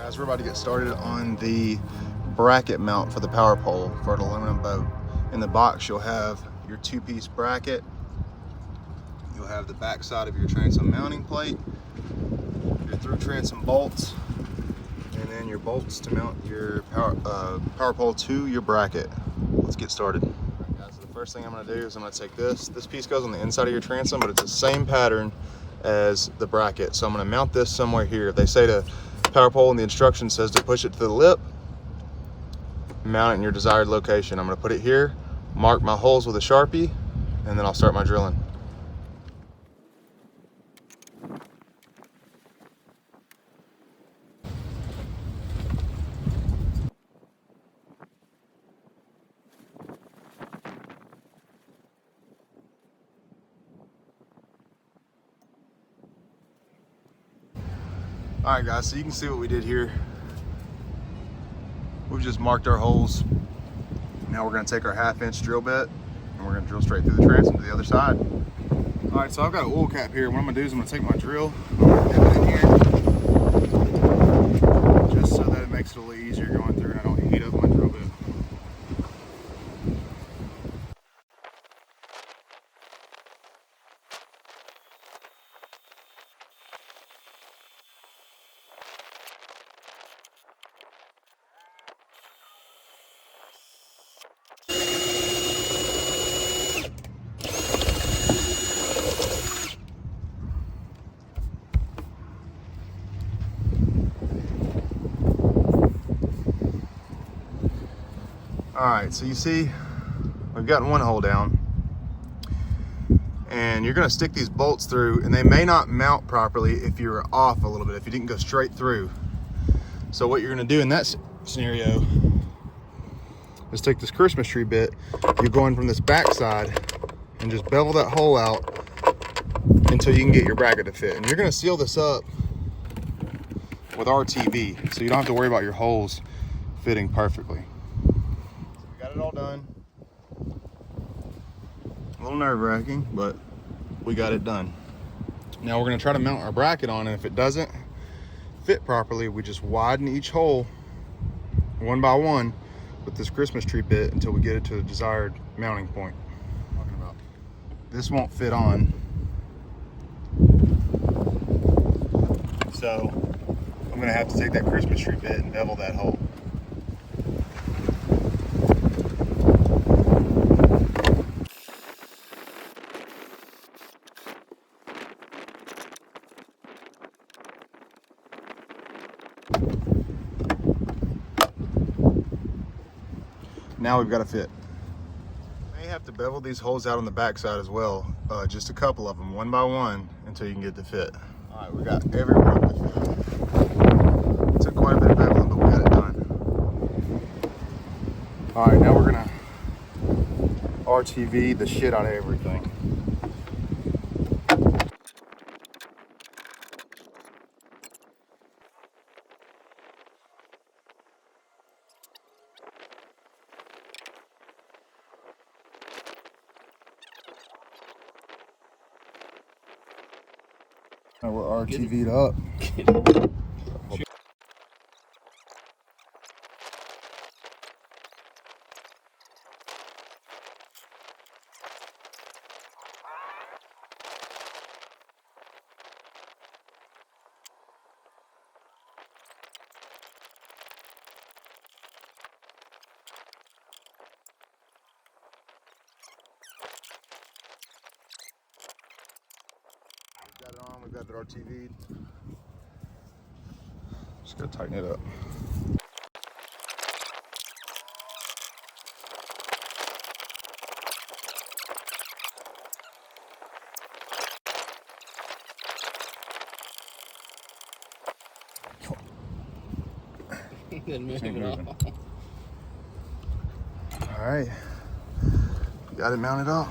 Guys, we're about to get started on the bracket mount for the power pole for an aluminum boat. In the box, you'll have your two-piece bracket. You'll have the back side of your transom mounting plate, your through transom bolts, and then your bolts to mount your power pole to your bracket. Let's get started. All right, guys, so the first thing I'm going to do is I'm going to take this piece goes on the inside of your transom, but it's the same pattern as the bracket. So I'm going to mount this somewhere here. They say to power pole in the instruction says to push it to the lip, mount it in your desired location. I'm going to put it here, mark my holes with a Sharpie, and then I'll start my drilling. All right, guys, so you can see what we did here. We've just marked our holes. Now we're going to take our 1/2-inch drill bit and we're going to drill straight through the transom to the other side. All right, so I've got an oil cap here. What I'm going to do is I'm going to take my drill, I'm going to dip it in here just so that it makes it a little easier going through and I don't heat up my drill bit. All right, so you see, we've gotten one hole down, and you're gonna stick these bolts through, and they may not mount properly if you're off a little bit, if you didn't go straight through. So what you're gonna do in that scenario is take this Christmas tree bit, you're going from this back side, and just bevel that hole out until you can get your bracket to fit. And you're gonna seal this up with RTV, so you don't have to worry about your holes fitting perfectly. Got it all done. A little nerve-wracking, but we got it done. Now we're going to try to mount our bracket on, and if it doesn't fit properly, we just widen each hole one by one with this Christmas tree bit until we get it to the desired mounting point. This won't fit on, so I'm going to have to take that Christmas tree bit and bevel that hole. Now we've got to fit. You may have to bevel these holes out on the back side as well, just a couple of them, one by one, until you can get the fit. All right, we got every one to fit. It took quite a bit of beveling, but we got it done. All right, now we're gonna RTV the shit out of everything. Now we're RTV'd up. Got it on, we've got it RTV'd. Just gotta tighten it up. All right, got it mounted up.